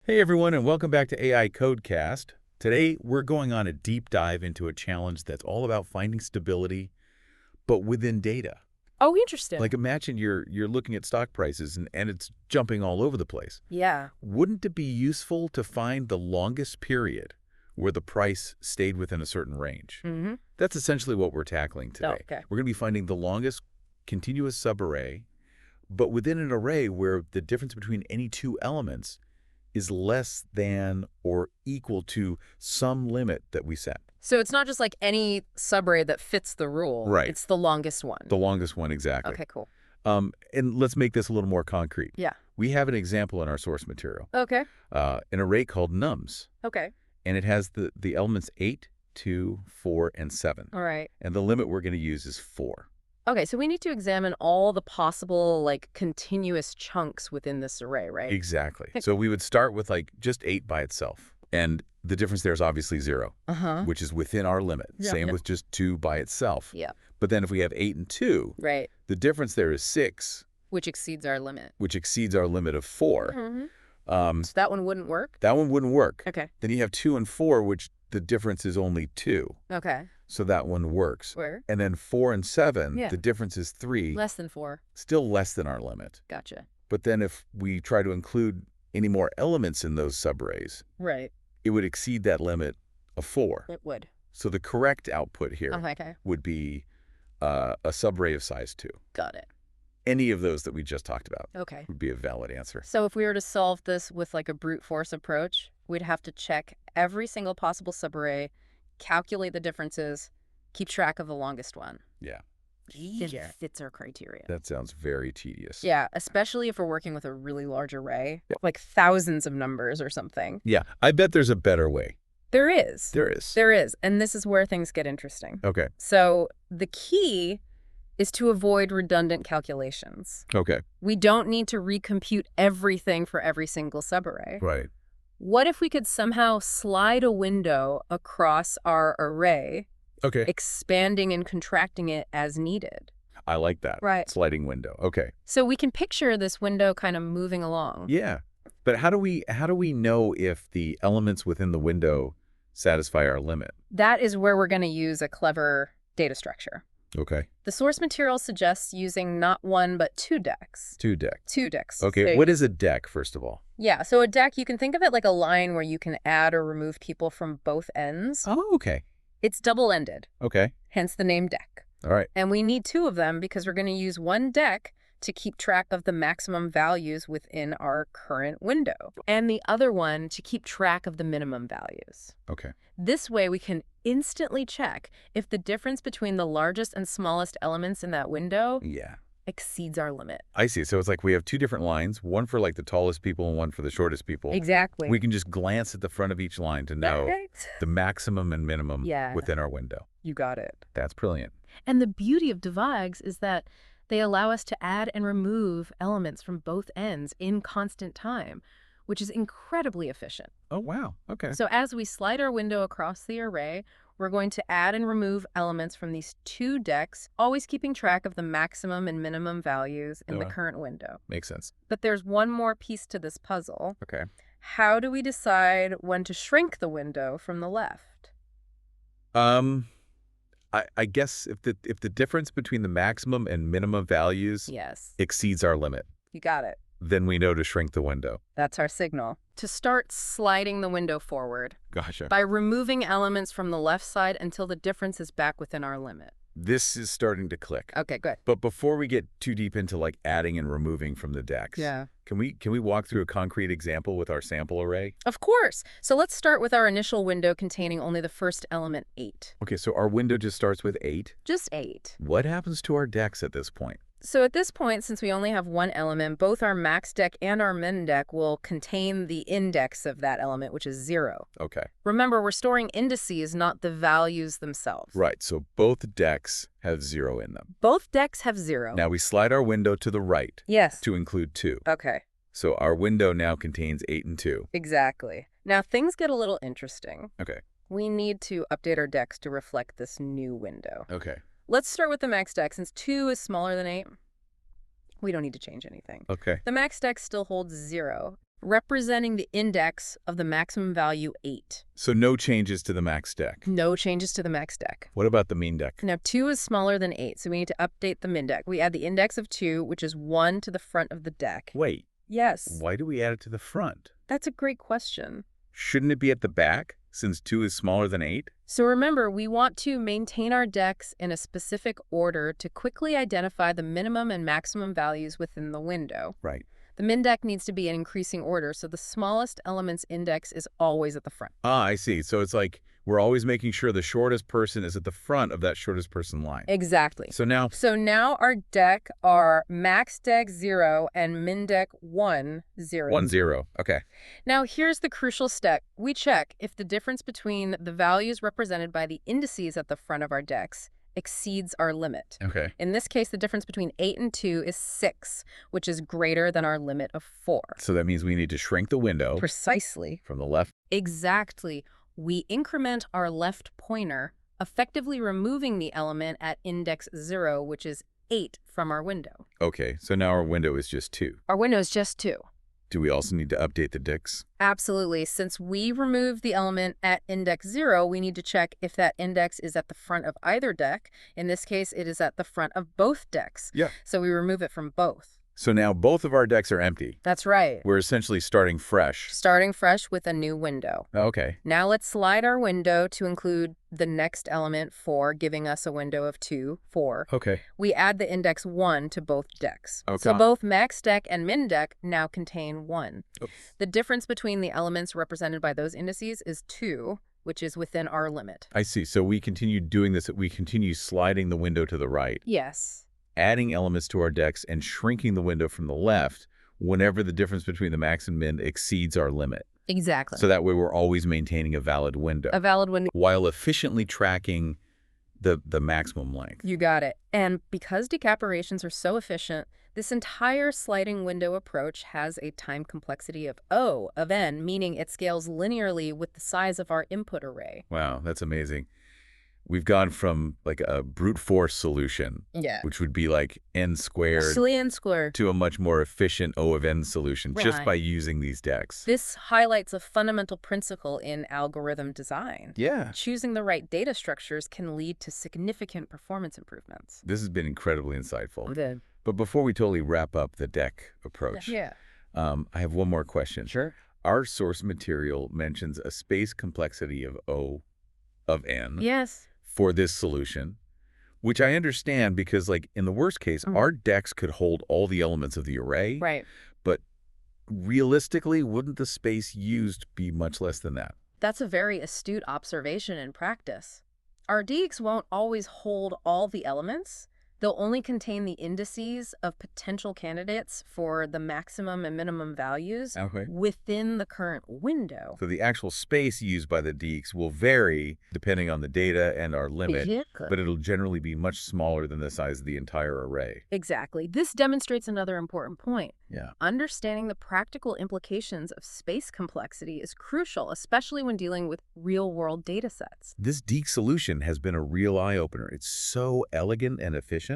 Hey everyone, and welcome back to AI.Code.Cast. Today, we're going on a deep dive into a challenge that's all about finding stability, but within data. Oh, interesting. Like imagine you're looking at stock prices and it's jumping all over the place. Yeah. Wouldn't it be useful to find the longest period where the price stayed within a certain range? Mm-hmm. That's essentially what we're tackling today. Oh, okay. We're going to be finding the longest continuous subarray, but within an array where the difference between any two elements is less than or equal to some limit that we set. So it's not just like any subarray that fits the rule. Right. It's the longest one. The longest one, exactly. Okay, cool. And let's make this a little more concrete. Yeah. We have an example in our source material, Okay. an array called nums, Okay. and it has the elements 8, 2, 4, and 7. All right. And the limit we're going to use is 4. Okay, so we need to examine all the possible, like, continuous chunks within this array, right? Exactly. So we would start with, like, just 8 by itself. And the difference there is obviously 0, which is within our limit. Yeah. Same with just 2 by itself. Yeah. But then if we have 8 and 2, Right. the difference there is 6, Which exceeds our limit. which exceeds our limit of 4. Mm-hmm. So that one wouldn't work? That one wouldn't work. Okay. Then you have 2 and 4, which the difference is only 2. Okay. So that one works. Where? And then 4 and 7, Yeah. the difference is 3. Less than 4. Still less than our limit. Gotcha. But then if we try to include any more elements in those subarrays, Right. it would exceed that limit of 4. It would. So the correct output here Okay. would be a subarray of size 2. Got it. Any of those that we just talked about Okay. would be a valid answer. So if we were to solve this with like a brute force approach, we'd have to check every single possible subarray, calculate the differences, keep track of the longest one. Yeah. It fits our criteria. That sounds very tedious. Yeah, especially if we're working with a really large array, like thousands of numbers or something. Yeah. I bet there's a better way. There is. There is. There is. And this is where things get interesting. Okay. So the key is to avoid redundant calculations. Okay. We don't need to recompute everything for every single subarray. Right. What if we could somehow slide a window across our array, Okay. expanding and contracting it as needed? I like that. Right. Sliding window. Okay. So we can picture this window kind of moving along. Yeah. But how do we know if the elements within the window satisfy our limit? That is where we're going to use a clever data structure. Okay. The source material suggests using not one, but 2 decks. 2 deck. 2 decks. Okay. So, What is a deck, first of all? yeah, so a deck, you can think of it like a line where you can add or remove people from both ends. Oh, okay. It's double-ended, Okay. hence the name deck. All right. And we need 2 of them because we're going to use one deck to keep track of the maximum values within our current window, and the other one to keep track of the minimum values. Okay. This way, we can instantly check if the difference between the largest and smallest elements in that window Yeah. exceeds our limit. I see. So it's like we have 2 different lines, one for like the tallest people and one for the shortest people. Exactly. We can just glance at the front of each line to know Right. the maximum and minimum Yeah. within our window. You got it. That's brilliant. And the beauty of divides is that they allow us to add and remove elements from both ends in constant time, which is incredibly efficient. Oh, wow. Okay. So as we slide our window across the array, we're going to add and remove elements from these 2 decks, always keeping track of the maximum and minimum values in the current window. Makes sense. But there's one more piece to this puzzle. Okay. How do we decide when to shrink the window from the left? I guess if the difference between the maximum and minimum values Yes, exceeds our limit, you got it. then we know to shrink the window. That's our signal. To start sliding the window forward Gotcha. by removing elements from the left side until the difference is back within our limit. This is starting to click. Okay, good. But before we get too deep into like adding and removing from the decks, can we walk through a concrete example with our sample array? Of course. So let's start with our initial window containing only the first element, 8. Okay, so our window just starts with 8. Just 8. What happens to our decks at this point? So at this point, since we only have one element, both our max deck and our min deck will contain the index of that element, which is 0. Okay. Remember, we're storing indices, not the values themselves. Right, so both decks have 0 in them. Both decks have 0. Now we slide our window to the right Yes. to include 2. Okay. So our window now contains 8 and 2. Exactly. Now things get a little interesting. Okay. We need to update our decks to reflect this new window. Okay. Let's start with the max deck. Since 2 is smaller than 8, we don't need to change anything. Okay. The max deck still holds 0. representing the index of the maximum value 8. So no changes to the max deck. No changes to the max deck. What about the mean deck? Now, 2 is smaller than 8, so we need to update the min deck. We add the index of 2, which is 1 to the front of the deck. Wait, Yes. why do we add it to the front? That's a great question. Shouldn't it be at the back, since 2 is smaller than 8? So remember, we want to maintain our decks in a specific order to quickly identify the minimum and maximum values within the window. Right. The min deck needs to be in increasing order, so the smallest element's index is always at the front. Ah, I see. So it's like we're always making sure the shortest person is at the front of that shortest person line. Exactly. So now our deck are max deck 0 and min deck 1, 0. 1, 0. Okay. Now here's the crucial step. We check if the difference between the values represented by the indices at the front of our decks exceeds our limit. Okay. In this case, the difference between 8 and 2 is 6, which is greater than our limit of 4. So that means we need to shrink the window Precisely. from the left. Exactly. We increment our left pointer, effectively removing the element at index 0, which is 8, from our window. Okay, so now our window is just 2. Our window is just 2. Do we also need to update the Deques? Absolutely. Since we removed the element at index 0, we need to check if that index is at the front of either deck. In this case, it is at the front of both decks. Yeah. So we remove it from both. So now both of our decks are empty. That's right. We're essentially starting fresh. Starting fresh with a new window. Okay. Now let's slide our window to include the next element 4, giving us a window of 2, 4. Okay. We add the index 1 to both decks. Okay. So both max deck and min deck now contain 1. Oops. The difference between the elements represented by those indices is 2, which is within our limit. I see. So we continue doing this. We continue sliding the window to the right, Yes. adding elements to our decks, and shrinking the window from the left whenever the difference between the max and min exceeds our limit. Exactly. So that way we're always maintaining a valid window. A valid window. While efficiently tracking the maximum length. You got it. And because Deque operations are so efficient, this entire sliding window approach has a time complexity of O of n, meaning it scales linearly with the size of our input array. Wow, that's amazing. We've gone from like a brute force solution, Yeah. which would be like n squared, Silly n squared. to a much more efficient O of n solution just Right. by using these decks. This highlights a fundamental principle in algorithm design. Yeah. Choosing the right data structures can lead to significant performance improvements. This has been incredibly insightful. Good. But before we totally wrap up the deck approach, Yeah. I have one more question. Sure. Our source material mentions a space complexity of O of n Yes. for this solution, which I understand because, like, in the worst case, our decks could hold all the elements of the array. Right. But realistically, wouldn't the space used be much less than that? That's a very astute observation in practice. Our Deques won't always hold all the elements. They'll only contain the indices of potential candidates for the maximum and minimum values Okay. within the current window. So the actual space used by the Deques will vary depending on the data and our limit, but it'll generally be much smaller than the size of the entire array. Exactly. This demonstrates another important point. Yeah. Understanding the practical implications of space complexity is crucial, especially when dealing with real-world data sets. This Deque solution has been a real eye-opener. It's so elegant and efficient.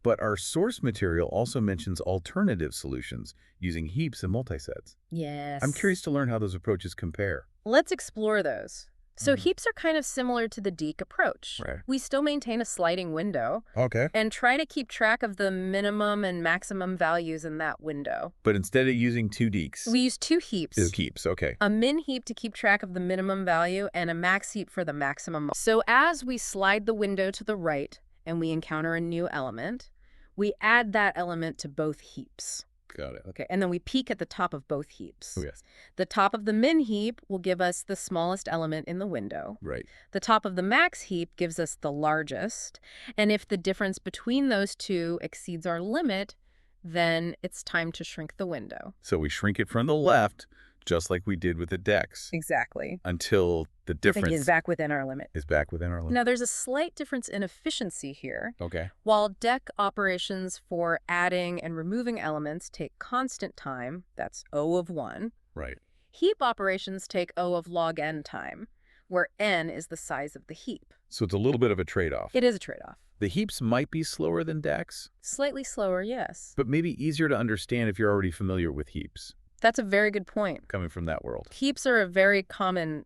But our source material also mentions alternative solutions using heaps and multisets. Yes. I'm curious to learn how those approaches compare. Let's explore those. So heaps are kind of similar to the Deque approach. Right. We still maintain a sliding window Okay. and try to keep track of the minimum and maximum values in that window. But instead of using two Deques, We use 2 heaps. is heaps. Okay. A min heap to keep track of the minimum value and a max heap for the maximum. So as we slide the window to the right and we encounter a new element, we add that element to both heaps. Got it. Okay, and then we peek at the top of both heaps. Oh, yes. The top of the min heap will give us the smallest element in the window. Right. The top of the max heap gives us the largest. And if the difference between those two exceeds our limit, then it's time to shrink the window. So we shrink it from the left, just like we did with the Deques, Exactly. until the difference Is back within our limit. is back within our limit. Now, there's a slight difference in efficiency here. Okay. While Deque operations for adding and removing elements take constant time, that's O of 1, Right. heap operations take O of log n time, where n is the size of the heap. So it's a little bit of a trade-off. It is a trade-off. The heaps might be slower than Deques, Slightly slower, yes. but maybe easier to understand if you're already familiar with heaps. That's a very good point. coming from that world. Heaps are a very common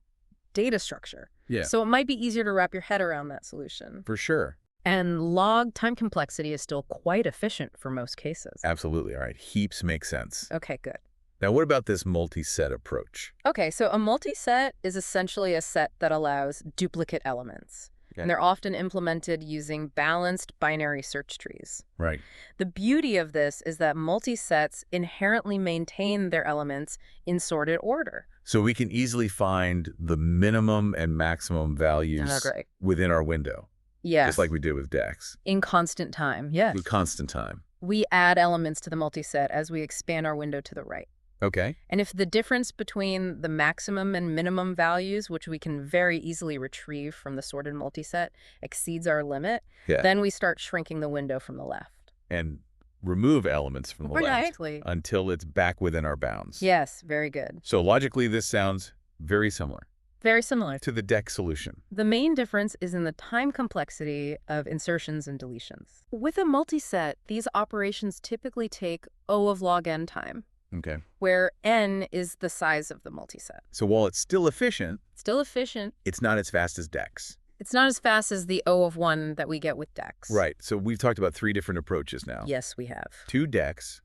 data structure. Yeah. So it might be easier to wrap your head around that solution. For sure. And log time complexity is still quite efficient for most cases. Absolutely. All right. Heaps make sense. Okay, good. Now, what about this multi-set approach? Okay, so a multiset is essentially a set that allows duplicate elements. Okay. And they're often implemented using balanced binary search trees. Right. The beauty of this is that multisets inherently maintain their elements in sorted order. So we can easily find the minimum and maximum values Great. within our window. Yes. Just like we did with Deques. In constant time, yes. With constant time. We add elements to the multiset as we expand our window to the right. Okay. And if the difference between the maximum and minimum values, which we can very easily retrieve from the sorted multiset, exceeds our limit, then we start shrinking the window from the left. And remove elements from the left Exactly. until it's back within our bounds. Yes, very good. So logically, this sounds very similar Very similar. to the Deque solution. The main difference is in the time complexity of insertions and deletions. With a multiset, these operations typically take O of log n time, Okay. where n is the size of the multiset. So while it's still efficient, Still efficient. it's not as fast as Deques. It's not as fast as the O of 1 that we get with Deques. Right. So we've talked about 3 different approaches now. Yes, we have. 2 Deques,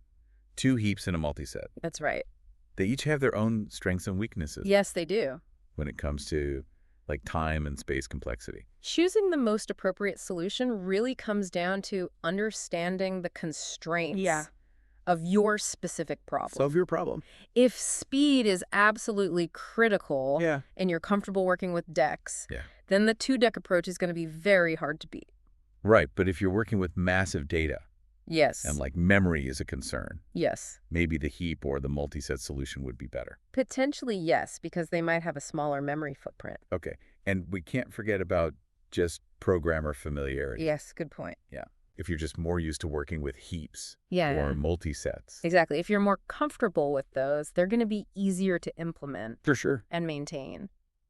2 heaps, and a multiset. That's right. They each have their own strengths and weaknesses Yes, they do. when it comes to like time and space complexity. Choosing the most appropriate solution really comes down to understanding the constraints of your specific problem. Solve your problem. If speed is absolutely critical and you're comfortable working with Deques, then the 2-Deque approach is going to be very hard to beat. Right. But if you're working with massive data Yes. and like memory is a concern, Yes. maybe the heap or the multiset solution would be better. Potentially, yes, because they might have a smaller memory footprint. Okay. And we can't forget about just programmer familiarity. Yes, good point. Yeah. If you're just more used to working with heaps Yeah. or multisets. Exactly. If you're more comfortable with those, they're going to be easier to implement For sure. and maintain.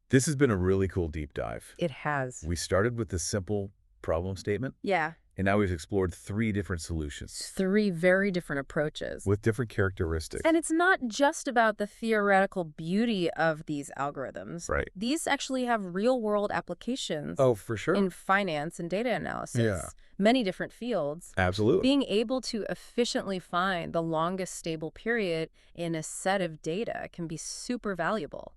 This has been a really cool deep dive. It has. We started with the simple problem statement, Yeah. and now we've explored 3 different solutions 3 very different approaches. with different characteristics. And it's not just about the theoretical beauty of these algorithms. Right. These actually have real-world applications Oh, for sure. in finance and data analysis. Yeah. Many different fields. Absolutely. Being able to efficiently find the longest stable period in a set of data can be super valuable.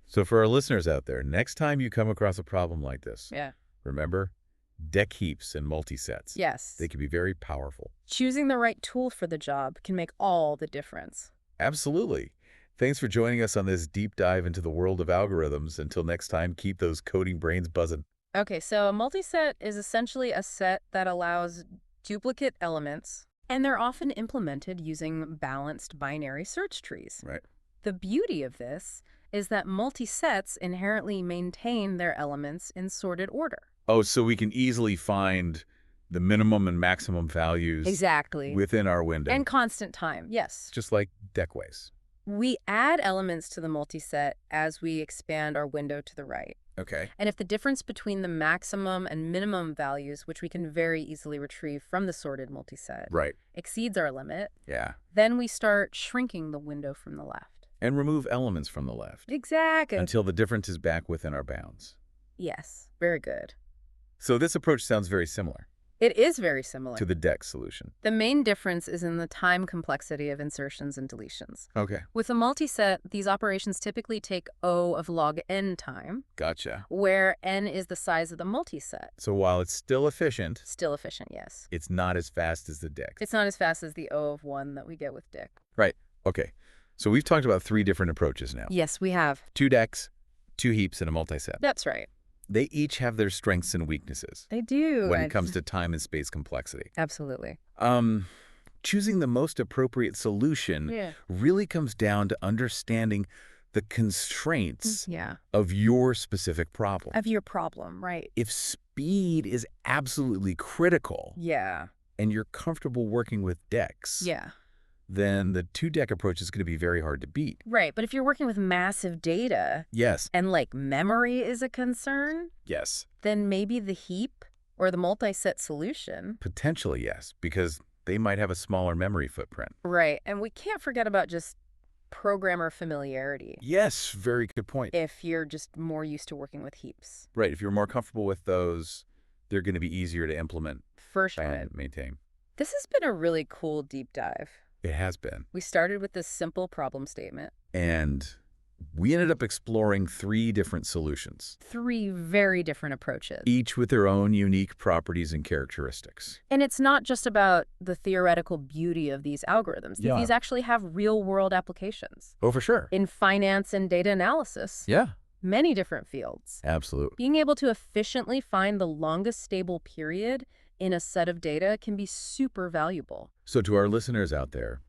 So for our listeners out there, next time you come across a problem like this, Yeah. remember Deque heaps and multisets. Yes. They can be very powerful. Choosing the right tool for the job can make all the difference. Absolutely. Thanks for joining us on this deep dive into the world of algorithms. Until next time, keep those coding brains buzzing. Okay, so a multiset is essentially a set that allows duplicate elements, and they're often implemented using balanced binary search trees. Right. The beauty of this is that multisets inherently maintain their elements in sorted order. Oh, so we can easily find the minimum and maximum values Exactly. within our window. And constant time, yes. Just like Deques. We add elements to the multiset as we expand our window to the right. Okay. And if the difference between the maximum and minimum values, which we can very easily retrieve from the sorted multiset, Right. exceeds our limit, Yeah. then we start shrinking the window from the left. And remove elements from the left Exactly. until the difference is back within our bounds. Yes, very good. So this approach sounds very similar It is very similar. to the Deque solution. The main difference is in the time complexity of insertions and deletions. Okay. With a multiset, these operations typically take O of log n time, Gotcha. where n is the size of the multiset. So while it's still efficient, Still efficient, yes. it's not as fast as the Deque. It's not as fast as the O of 1 that we get with Deque. Right. Okay. So we've talked about 3 different approaches now. Yes, we have. 2 Deques, 2 heaps, and a multiset. That's right. They each have their strengths and weaknesses They do. when it comes to time and space complexity. Absolutely. Choosing the most appropriate solution really comes down to understanding the constraints Yeah. of your specific problem. Of your problem, right. If speed is absolutely critical Yeah. and you're comfortable working with Deques, Yeah. then the 2 Deque approach is going to be very hard to beat. Right, but if you're working with massive data Yes. and, like, memory is a concern, Yes. then maybe the heap or the multi-set solution. Potentially, yes, because they might have a smaller memory footprint. Right, and we can't forget about just programmer familiarity Yes, very good point. if you're just more used to working with heaps. Right, if you're more comfortable with those, they're going to be easier to implement For sure. and maintain. This has been a really cool deep dive. It has been. We started with this simple problem statement. And we ended up exploring 3 different solutions, 3 very different approaches. each with their own unique properties and characteristics. And it's not just about the theoretical beauty of these algorithms. Yeah. These actually have real-world applications. Oh, for sure. In finance and data analysis, Yeah, many different fields. absolutely. Being able to efficiently find the longest stable period in a set of data can be super valuable. So to our listeners out there,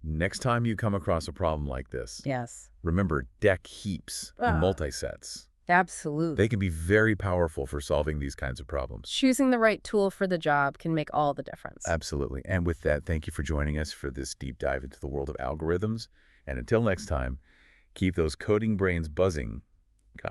next time you come across a problem like this, Yes. remember Deque Heaps and Ah. Multisets. Absolutely. They can be very powerful for solving these kinds of problems. Choosing the right tool for the job can make all the difference. Absolutely. And with that, thank you for joining us for this deep dive into the world of algorithms. And until next time, keep those coding brains buzzing